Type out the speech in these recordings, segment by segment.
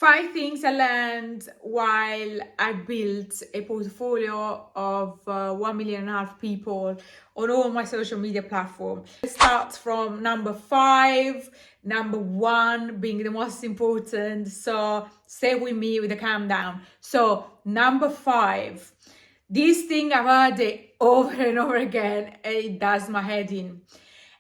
5 things I learned while I built a portfolio of 1.5 million people on all my social media platforms. It starts from number 5, number 1 being the most important. So stay with me with the countdown. So number 5, this thing I've heard it over and over again, and it does my head in.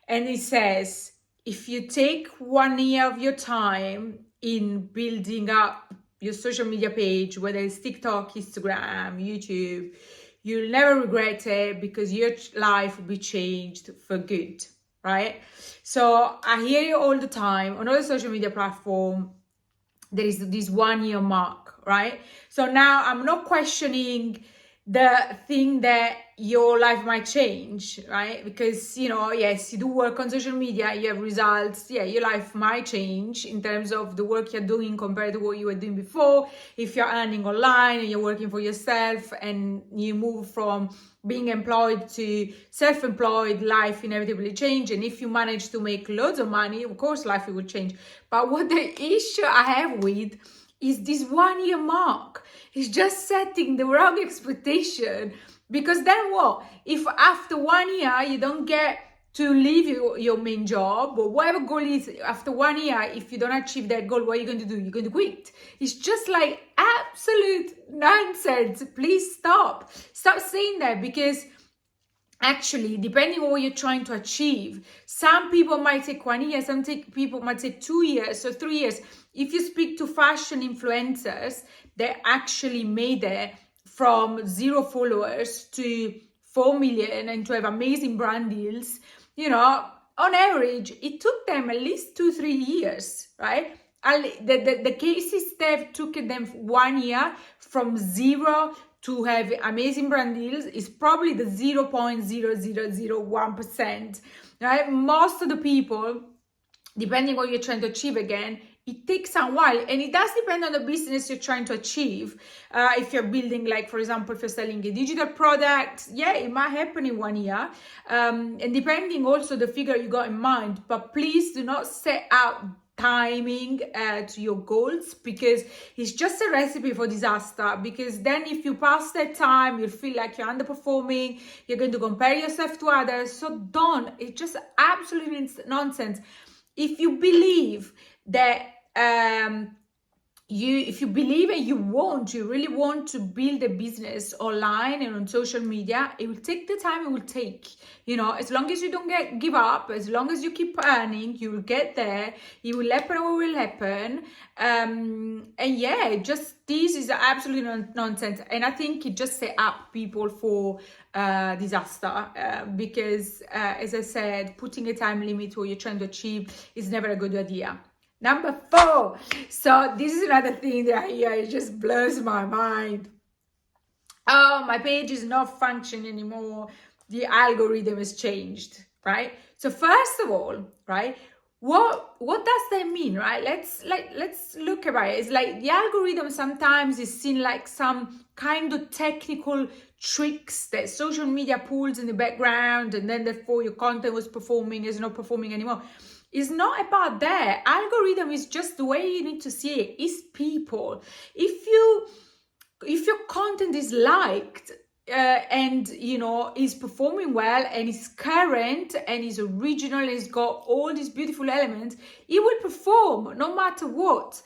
And it says, if you take 1 year of your time in building up your social media page, whether it's TikTok, Instagram, YouTube, you'll never regret it because your life will be changed for good, right? So I hear you all the time on other social media platform. There is this 1 year mark, right? So now I'm not questioning the thing that your life might change, right? Because, yes, you do work on social media, you have results. Yeah, your life might change in terms of the work you're doing compared to what you were doing before. If you're earning online and you're working for yourself and you move from being employed to self-employed, life inevitably change. And if you manage to make loads of money, of course, life will change. But what the issue I have with is this 1 year mark. It's just setting the wrong expectation, because then what? If after 1 year you don't get to leave your main job or whatever goal is, after 1 year, if you don't achieve that goal, what are you going to do? You're going to quit. It's just like absolute nonsense. Please stop saying that, because actually, depending on what you're trying to achieve, some people might take 1 year, some people might take 2 years or 3 years. If you speak to fashion influencers, they actually made it from 0 followers to 4 million and to have amazing brand deals. On average, it took them at least 2-3 years, right? The cases that took them 1 year from 0 to have amazing brand deals is probably the 0.0001%, right? Most of the people, depending on what you're trying to achieve, again, it takes a while, and it does depend on the business you're trying to achieve. If you're building, like, for example, if you're selling a digital product, yeah, it might happen in 1 year. And depending also the figure you got in mind, but please do not set out timing to your goals, because it's just a recipe for disaster. Because then if you pass that time, you'll feel like you're underperforming, you're going to compare yourself to others. So don't. It's just absolutely nonsense. If you believe that if you believe and you really want to build a business online and on social media, it will take the time it will take. As long as you don't give up, as long as you keep earning, you will get there. It will happen what will happen. And yeah, just this is absolutely nonsense. And I think it just set up people for disaster, because as I said, putting a time limit to what you're trying to achieve is never a good idea. Number 4. So this is another thing that I hear, it just blows my mind. Oh, my page is not functioning anymore. The algorithm has changed, right? So first of all, right, what does that mean, right? Let's look about it. It's like the algorithm sometimes is seen like some kind of technical tricks that social media pulls in the background, and then therefore your content was performing is not performing anymore. It's not about that. Algorithm is just the way you need to see it. It's people. If your content is liked and is performing well and is current and is original and it's got all these beautiful elements, it will perform no matter what.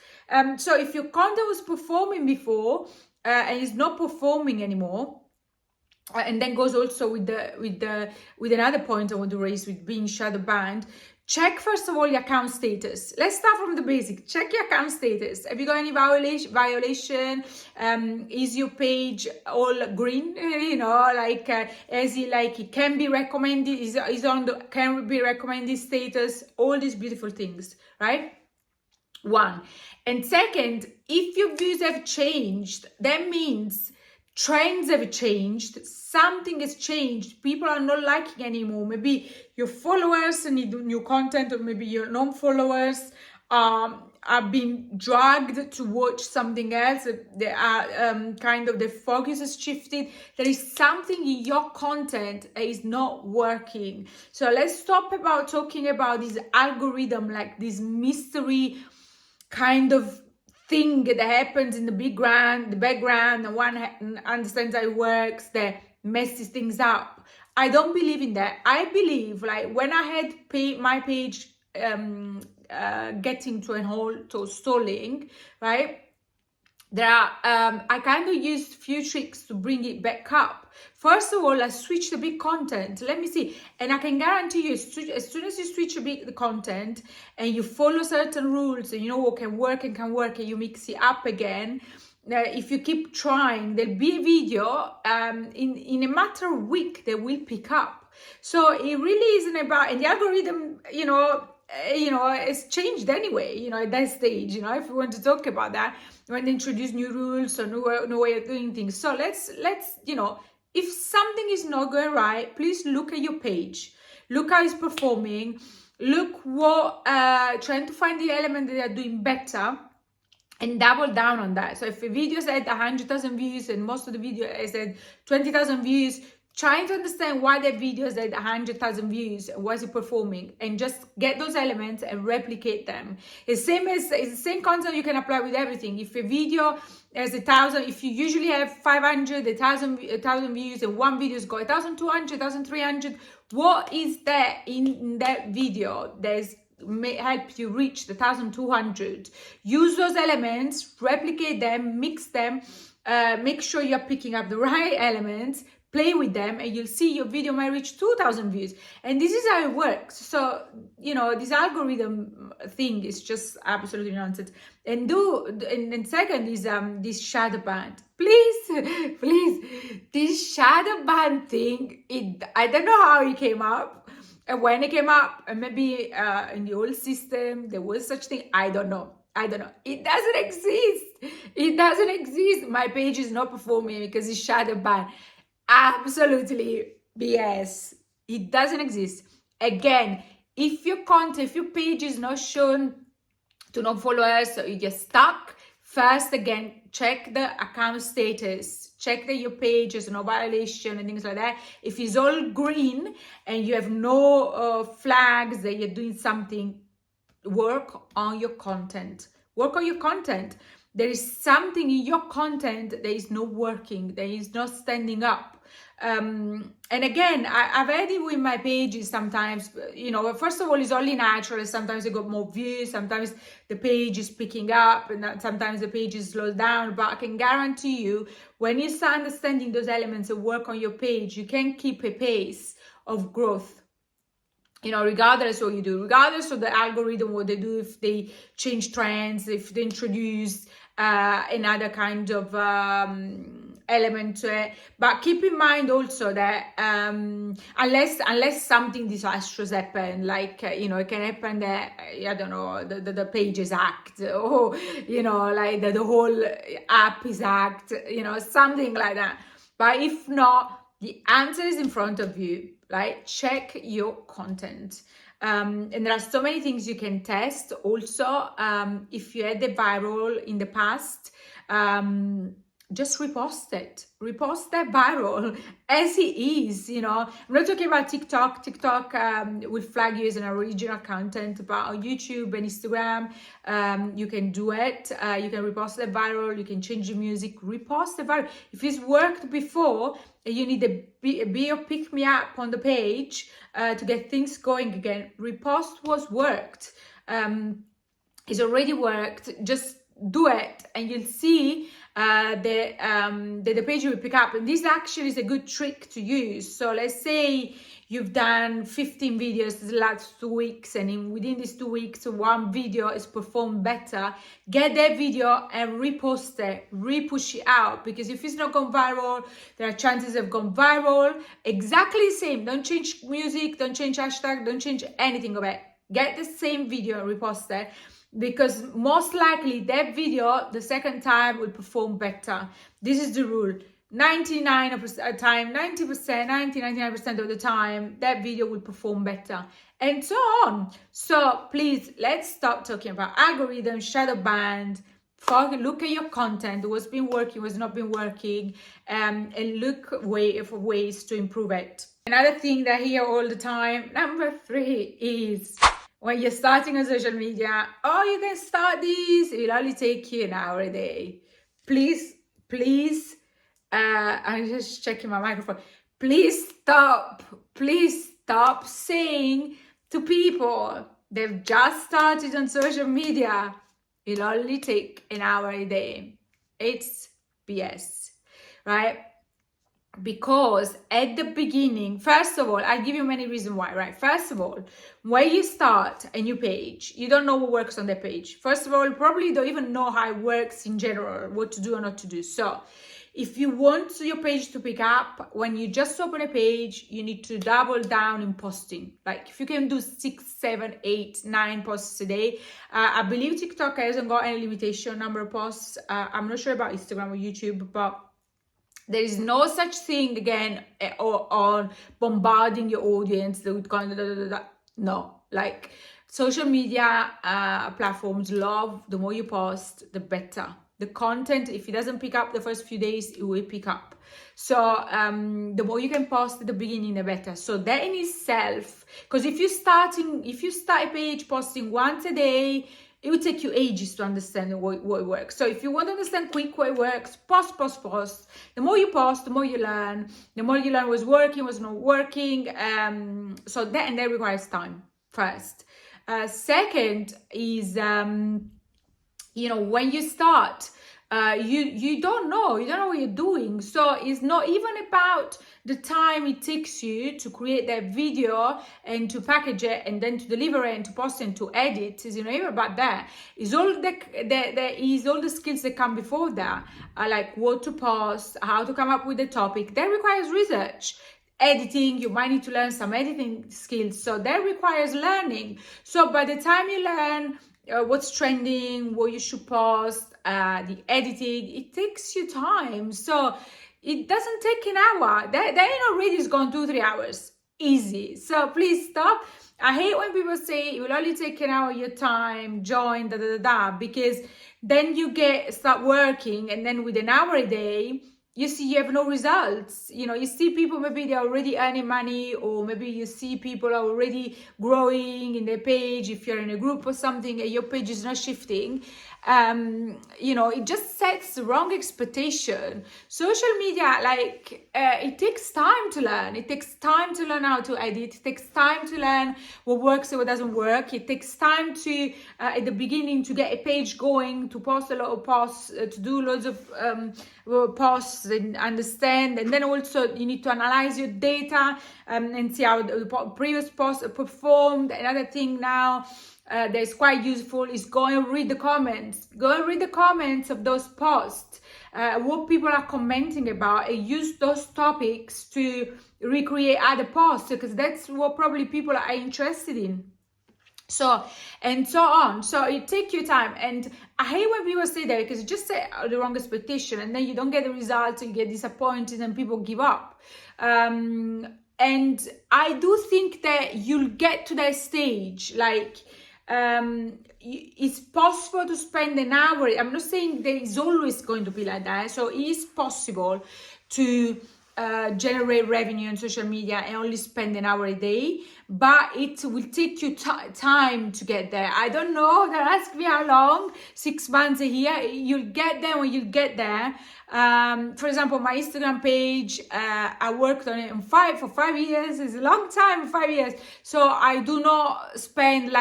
So if your content was performing before and is not performing anymore, and then goes also with another point I want to raise with being shadow banned. Check first of all your account status. Let's start from the basic. Check your account status. Have you got any violation? Is your page all green? It can be recommended. Is on the can be recommended status? All these beautiful things, right? 1. And second, if your views have changed, that means trends have changed, something has changed, people are not liking anymore. Maybe your followers need new content, or maybe your non-followers are being dragged to watch something else. They are the focus has shifted. There is something in your content that is not working. So let's stop about talking about this algorithm, like this mystery kind of thing that happens in the background, no one understands how it works, that messes things up. I don't believe in that. I believe, like, when I had my page getting to a halt or stalling, right? There are I kind of used few tricks to bring it back up. First of all, I switched a bit content. Let me see, and I can guarantee you, as soon as you switch a bit the content and you follow certain rules, and you know what can work and can work, and you mix it up again. If you keep trying, there'll be a video in a matter of week that will pick up. So it really isn't about, and the algorithm, it's changed anyway, at that stage, if we want to talk about that, when they introduce new rules or new way of doing things. So let's if something is not going right, please look at your page, look how it's performing, look what trying to find the element that they are doing better, and double down on that. So if a video said 100,000 views and most of the video is at 20,000 views, trying to understand why that video is at 100,000 views, was it performing, and just get those elements and replicate them. It's the same concept you can apply with everything. If a video has 1,000, if you usually have 500, 1,000 views, and one video's got 1,200, 1,300, what is there in that video that's may help you reach the 1,200? Use those elements, replicate them, mix them, make sure you're picking up the right elements, play with them, and you'll see your video might reach 2,000 views. And this is how it works. So this algorithm thing is just absolutely nonsense. And second is this shadow ban. Please, this shadow ban thing, I don't know how it came up. And when it came up, and maybe in the old system there was such thing. I don't know. It doesn't exist. My page is not performing because it's shadow ban. Absolutely BS. It doesn't exist. Again, if your page is not shown to non-followers, so you're stuck, first, again, check the account status. Check that your page has no violation and things like that. If it's all green and you have no flags that you're doing something, work on your content. There is something in your content that is not working, that is not standing up. And again, I've had it with my pages sometimes, first of all, it's only natural. Sometimes they got more views, sometimes the page is picking up, and sometimes the page is slowed down. But I can guarantee you, when you start understanding those elements and work on your page, you can keep a pace of growth. Regardless of what you do, regardless of the algorithm, what they do, if they change trends, if they introduce another kind of element to it. But keep in mind also that unless something disastrous happen, like it can happen that I don't know, the page is hacked, or like the whole app is hacked, something like that. But if not, the answer is in front of you. Right? Check your content. And there are so many things you can test. Also, if you had the viral in the past, just repost it. Repost that viral as it is. I'm not talking about TikTok. TikTok will flag you as an original content, but on YouTube and Instagram, you can do it. You can repost the viral. You can change the music. Repost the viral. If it's worked before, you need be a pick me up on the page to get things going again. Repost what's worked. It's already worked. Just do it, and you'll see the page will pick up. And this actually is a good trick to use. So let's say you've done 15 videos the last 2 weeks, and within these 2 weeks, one video is performed better. Get that video and repost it, repush it out, because if it's not gone viral, there are chances of gone viral. Exactly the same. Don't change music, don't change hashtag, don't change anything of it. Get the same video and repost it, because most likely that video the second time will perform better. This is the rule. 99% of the time, 99% of the time, that video will perform better, and so on. So please, let's stop talking about algorithm, shadow band. Look at your content, what's been working, what's not been working, and look for ways to improve it. Another thing that I hear all the time, number 3, is when you're starting on social media, oh, you can start this, it will only take you an hour a day. Please, please, I'm just checking my microphone. Please stop saying to people they've just started on social media, it'll only take an hour a day. It's BS, right? Because at the beginning, first of all, I'll give you many reasons why, right? First of all, when you start a new page, you don't know what works on that page. First of all, you probably don't even know how it works in general, what to do or not to do. So if you want your page to pick up, when you just open a page, you need to double down in posting. Like if you can do 6, 7, 8, 9 posts a day, I believe TikTok hasn't got any limitation number of posts. I'm not sure about Instagram or YouTube, but there is no such thing again on bombarding your audience with content. No, like social media platforms love the more you post, the better. The content, if it doesn't pick up the first few days, it will pick up. So the more you can post at the beginning, the better. So that in itself, because if you start a page posting once a day, it will take you ages to understand what works. So if you want to understand quick what works, post. The more you post, the more you learn. The more you learn what's working, what's not working. So that requires time first. Second is, when you start, you don't know what you're doing. So it's not even about the time it takes you to create that video and to package it and then to deliver it and to post and to edit. It's not even about that. It's all the skills that come before that, like what to post, how to come up with the topic. That requires research. Editing, you might need to learn some editing skills, so that requires learning. So by the time you learn what's trending, what you should post, the editing, it takes you time. So it doesn't take an hour. That already is gone 2-3 hours easy. So please stop. I hate when people say it will only take an hour of your time, join because then you start working, and then with an hour a day you see you have no results. You see people, maybe they're already earning money, or maybe you see people are already growing in their page. If you're in a group or something and your page is not shifting, it just sets the wrong expectation. Social media, it takes time to learn. It takes time to learn how to edit. It takes time to learn what works and what doesn't work. It takes time to, at the beginning, to get a page going, to post a lot of posts, to do loads of posts and understand. And then also you need to analyze your data and see how the previous posts performed. Another thing now that is quite useful is go and read the comments. Go and read the comments of those posts, what people are commenting about, and use those topics to recreate other posts, because that's what probably people are interested in. So, and so on. So it takes you time. And I hate when people say that, because you just set the wrong expectation and then you don't get the results, and you get disappointed and people give up. And I do think that you'll get to that stage, it's possible to spend an hour. I'm not saying there is always going to be like that. So it is possible to generate revenue on social media and only spend an hour a day, but it will take you time to get there. I don't know, don't ask me how long, 6 months, a year. You'll get there when you get there. For example, my Instagram page, I worked on it for 5 years. It's a long time, 5 years. So I do not spend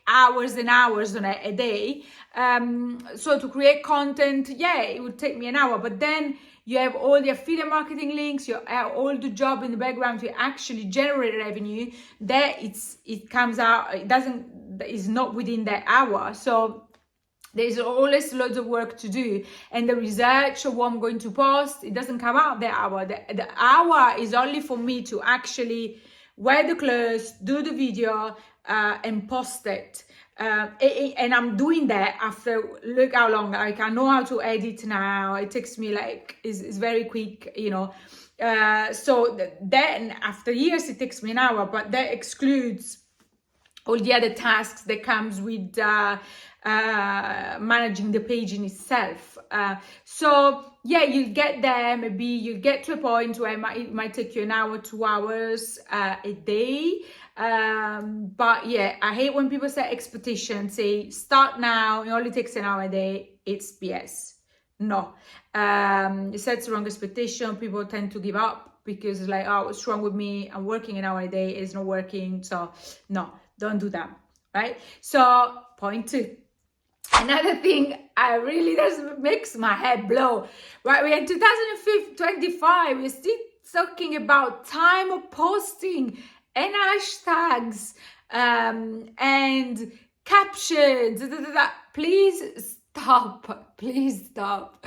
hours and hours on it a day. So to create content, it would take me an hour, but then you have all the affiliate marketing links, you have all the job in the background to actually generate revenue. That it comes out, it's not within that hour. So there's always loads of work to do, and the research of what I'm going to post, it doesn't come out that hour. The hour is only for me to actually wear the clothes, do the video, and post it. And I'm doing that after, look how long, I know how to edit now. It takes me it's very quick, so then after years it takes me an hour, but that excludes all the other tasks that comes with managing the page in itself. So you'll get there. Maybe you'll get to a point where it might take you an hour, 2 hours a day. But yeah, I hate when people set expectations, say start now, it only takes an hour a day. It's BS. No, it sets wrong expectation. People tend to give up because it's like, oh, what's wrong with me? I'm working an hour a day, it's not working. So no, don't do that, right? So point 2. Another thing I really just makes my head blow. Right, we're in 2025. We're still talking about time of posting and hashtags and captions. Please stop. Please stop.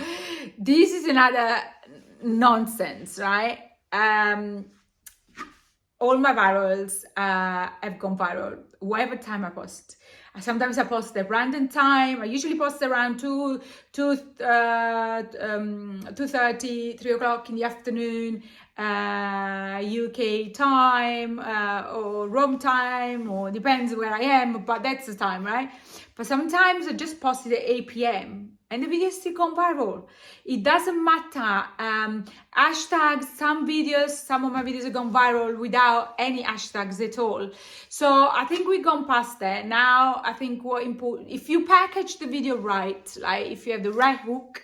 This is another nonsense, right? All my virals have gone viral whatever time I post. Sometimes I post at random time. I usually post around 2:30, 3 o'clock in the afternoon, UK time, or Rome time, or depends where I am, but that's the time, right? But sometimes I just post it at 8 p.m. and the video still gone viral. It doesn't matter. Hashtags, some of my videos have gone viral without any hashtags at all. So I think we've gone past that. Now, I think what important, if you package the video right, like if you have the right hook,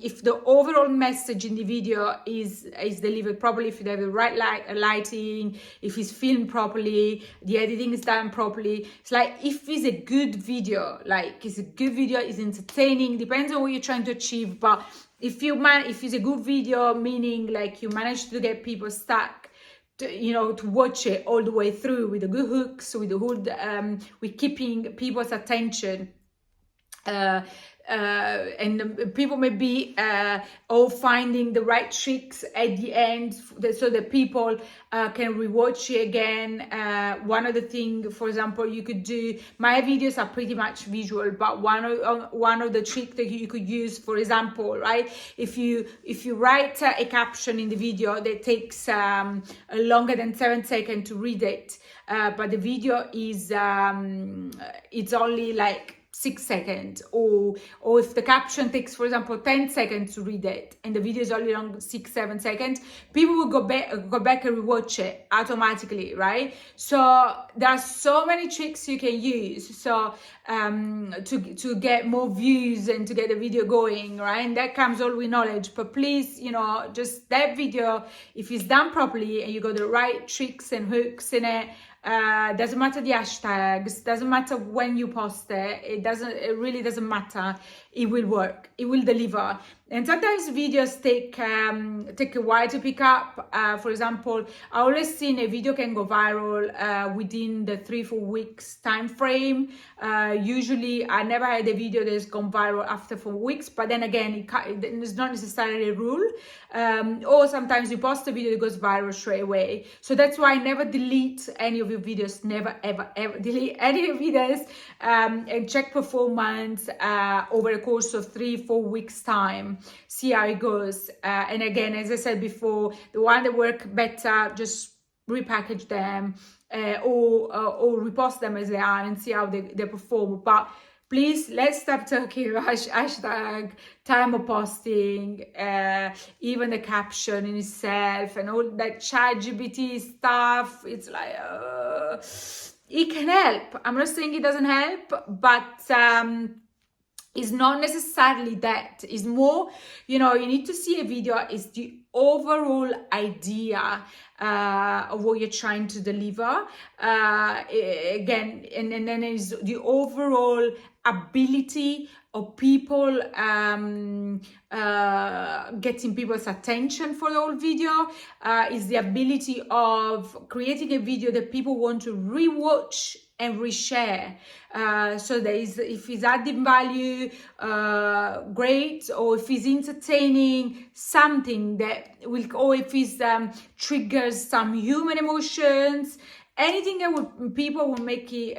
if the overall message in the video is delivered properly, if you have the right lighting, if it's filmed properly, the editing is done properly. It's like if it's a good video, it's entertaining, depends on what you're trying to achieve. But if it's a good video, meaning like you manage to get people stuck, to watch it all the way through with the good hooks, with the hood, with keeping people's attention. And people may be all finding the right tricks at the end so that people can rewatch it again. One of the things, for example, you could do, my videos are pretty much visual, but one of the tricks that you could use, for example, right, if you write a caption in the video that takes longer than 7 seconds to read it, but the video is it's only like 6 seconds, or if the caption takes, for example, 10 seconds to read it and the video is only long 6-7 seconds, people will go back and rewatch it automatically, right? So there are so many tricks you can use so to get more views and to get the video going, right? And that comes all with knowledge. But please, just that video, if it's done properly and you got the right tricks and hooks in it, doesn't matter the hashtags, doesn't matter when you post it, it really doesn't matter, it will work, it will deliver. And sometimes videos take a while to pick up. For example, I always seen a video can go viral within the 3-4 weeks time frame. Usually I never had a video that's gone viral after 4 weeks, but then again, it's not necessarily a rule. Or sometimes you post a video that goes viral straight away. So that's why I never delete any of your videos, never ever delete any of your videos, and check performance over a course of 3-4 weeks time. See how it goes. And again, as I said before, the one that work better, just repackage them or repost them as they are and see how they perform. But please, let's stop talking about hashtag, time of posting, even the caption in itself and all that ChatGPT stuff. It's like, it can help. I'm not saying it doesn't help, but it's not necessarily that. It's more, you need to see a video is the overall idea of what you're trying to deliver. Again, and then is the overall ability of people getting people's attention for the whole video, is the ability of creating a video that people want to rewatch and reshare. So if it's adding value, great, or if it's entertaining, something that will, or if it triggers some human emotions, anything that people will make it,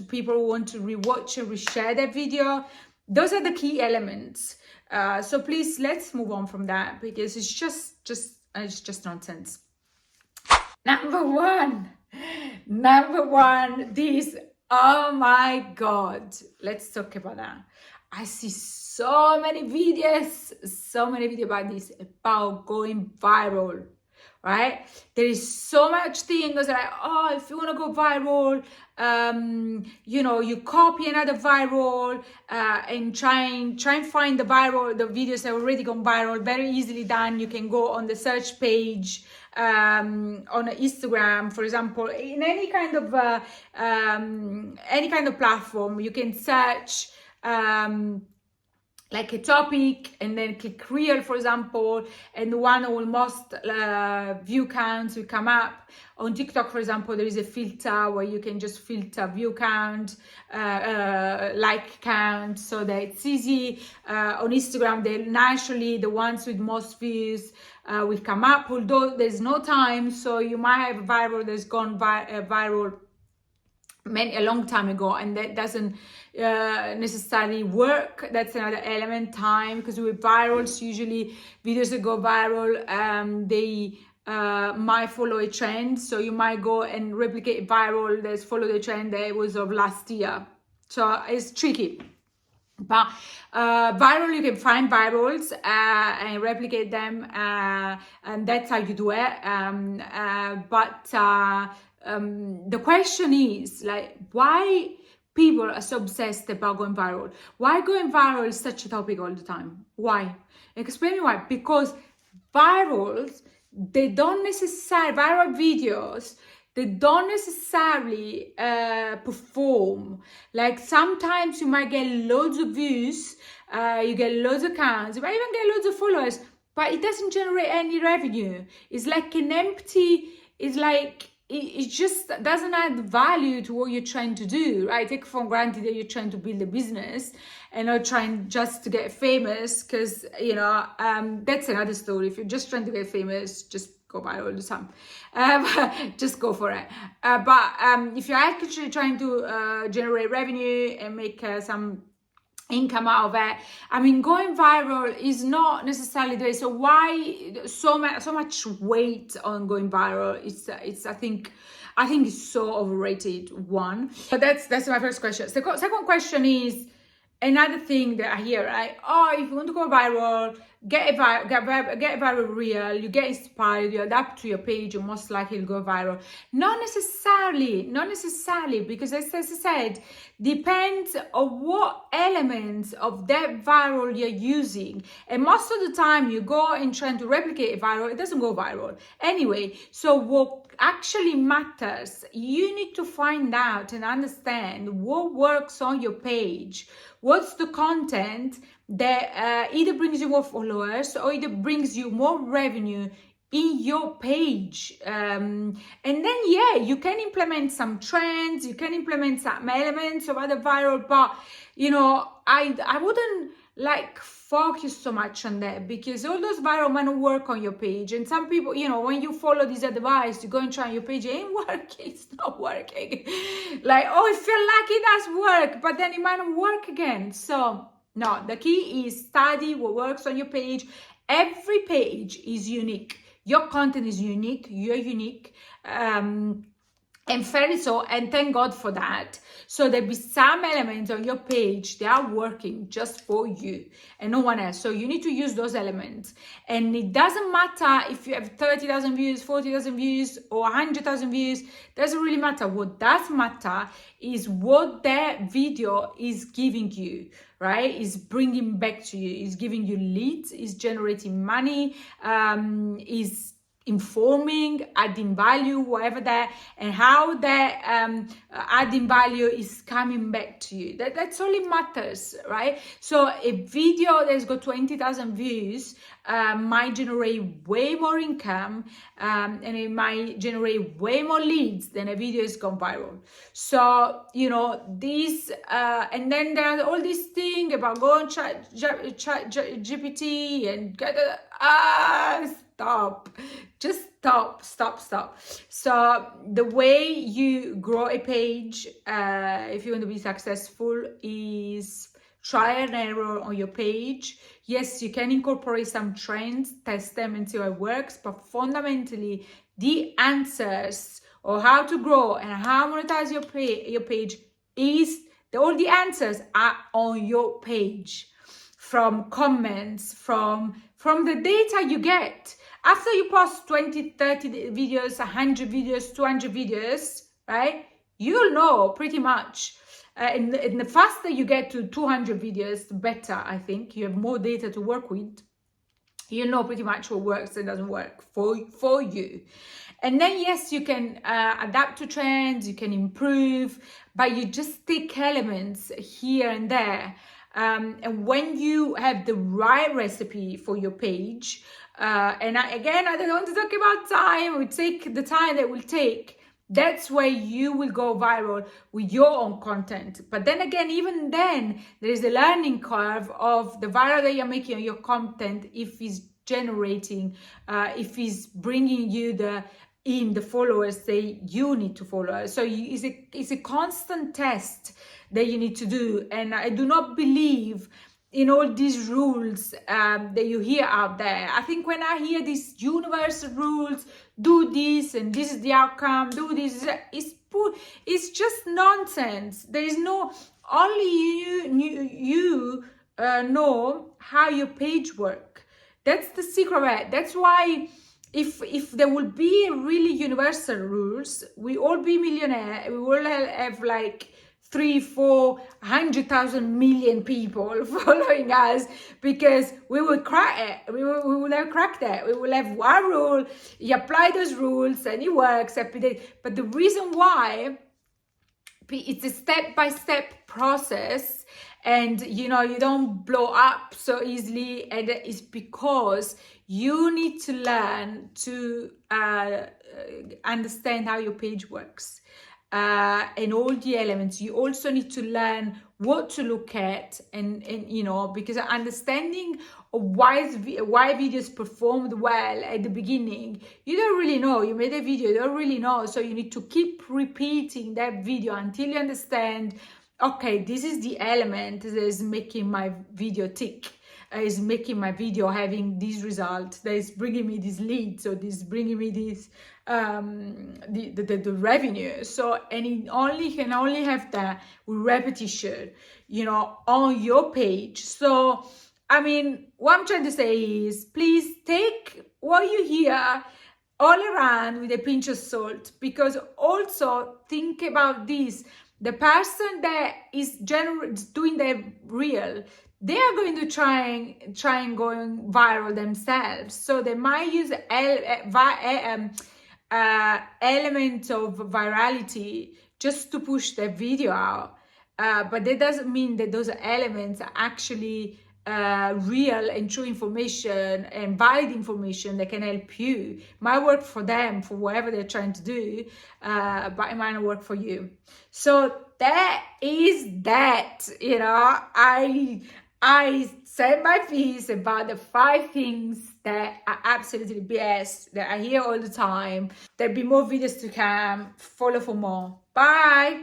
people want to rewatch and reshare that video. Those are the key elements. So please, let's move on from that, because it's just nonsense. Number one, this, oh my God, let's talk about that. I see so many videos about this, about going viral. right? There is so much things like, oh, if you want to go viral, you know, you copy another viral and try and find the videos that already gone viral. Very easily done. You can go on the search page on Instagram, for example, in any kind of platform. You can search like a topic and then click reel, for example, and the one with most view counts will come up. On TikTok, for example, there is a filter where you can just filter view count, like count, so that it's easy. On Instagram, they naturally, the ones with most views will come up, although there's no time, so you might have a viral that's gone viral a long time ago, and that doesn't necessarily work. That's another element, time, because with virals, usually videos that go viral, they might follow a trend, so you might go and replicate viral that's follow the trend that was of last year, so it's tricky. But viral, you can find virals and replicate them, and that's how you do it. The question is, like, why people are so obsessed about going viral? Why going viral is such a topic all the time? Why? Explain me why. Because virals, viral videos, they don't necessarily perform. Like, sometimes you might get loads of views, you get loads of accounts, you might even get loads of followers, but it doesn't generate any revenue. It's like an empty, it's like, it just doesn't add value to what you're trying to do, right? Take for granted that you're trying to build a business and not trying just to get famous, because, you know, that's another story. If you're just trying to get famous, just go viral all the time. Just go for it. But if you're actually trying to generate revenue and make some income out of it, I mean, going viral is not necessarily the way. So why so much weight on going viral? It's I think it's so overrated, one. But that's my first question. Second question is another thing that I hear, right? Oh, if you want to go viral, get a viral reel, you get inspired, you adapt to your page, you most likely will go viral. Not necessarily, because as I said, depends on what elements of that viral you're using. And most of the time you go and trying to replicate a viral, it doesn't go viral anyway. So what actually matters, you need to find out and understand what works on your page. What's the content that either brings you more followers or either brings you more revenue in your page, and then you can implement some trends, you can implement some elements of other viral, but you know, I wouldn't like focus so much on that, because all those viral might not work on your page. And some people, you know, when you follow this advice, you go and try on your page, it ain't working, it's not working. Like, oh, I feel like it does work, but then it might not work again. So no, the key is study what works on your page. Every page is unique. Your content is unique, you're unique, and fairly so, and thank God for that. So there'll be some elements on your page that are working just for you and no one else. So you need to use those elements. And it doesn't matter if you have 30,000 views, 40,000 views, or 100,000 views. Doesn't really matter. What does matter is what that video is giving you, right? Is bringing back to you, is giving you leads, is generating money, is informing, adding value, whatever that, and how that adding value is coming back to you. That's all it matters, right? So a video that's got 20,000 views might generate way more income, and it might generate way more leads than a video has gone viral. So, you know, these, and then there are all these things about going chat GPT and stop. Just stop. So the way you grow a page, if you want to be successful, is try and error on your page. Yes, you can incorporate some trends, test them and see how it works, but fundamentally the answers or how to grow and how to monetize your page is all the answers are on your page, from comments, from the data you get. After you post 20, 30 videos, 100 videos, 200 videos, right? You'll know pretty much. And the faster you get to 200 videos, the better, I think. You have more data to work with. You know pretty much what works and doesn't work for you. And then, yes, you can adapt to trends, you can improve, but you just take elements here and there. And when you have the right recipe for your page, and I don't want to talk about time, we take the time that will take. That's where you will go viral with your own content. But then again, even then, there is a learning curve of the viral that you're making on your content, if it's generating, if it's bringing you the followers that you need to follow. So it's a constant test that you need to do. And I do not believe in all these rules that you hear out there. I think when I hear these universal rules, do this and this is the outcome, do this, it's just nonsense. There is no, only you know how your page work. That's the secret. That's why if there would be really universal rules, we all be millionaire, we all have like 300,000 million people following us, because we will crack it. We will have cracked it. We will have one rule. You apply those rules and it works every day. But the reason why, it's a step-by-step process, and you don't blow up so easily, and it's because you need to learn to understand how your page works. And all the elements. You also need to learn what to look at, and because understanding why videos performed well at the beginning, you don't really know. You made a video, you don't really know, so you need to keep repeating that video until you understand, okay, this is the element that is making my video tick, is making my video having these results, that is bringing me this lead, so this is bringing me this the revenue. So, and it can only have that with repetition, on your page. So I mean, what I'm trying to say is, please take what you hear all around with a pinch of salt, because also think about this: the person that is doing the reel, they are going to try and going viral themselves. So they might use element of virality just to push their video out. But that doesn't mean that those elements are actually real and true information and valid information that can help you. Might work for them for whatever they're trying to do, but it might not work for you. So that is that. I said my piece about the 5 things that are absolutely BS, that I hear all the time. There'll be more videos to come. Follow for more. Bye.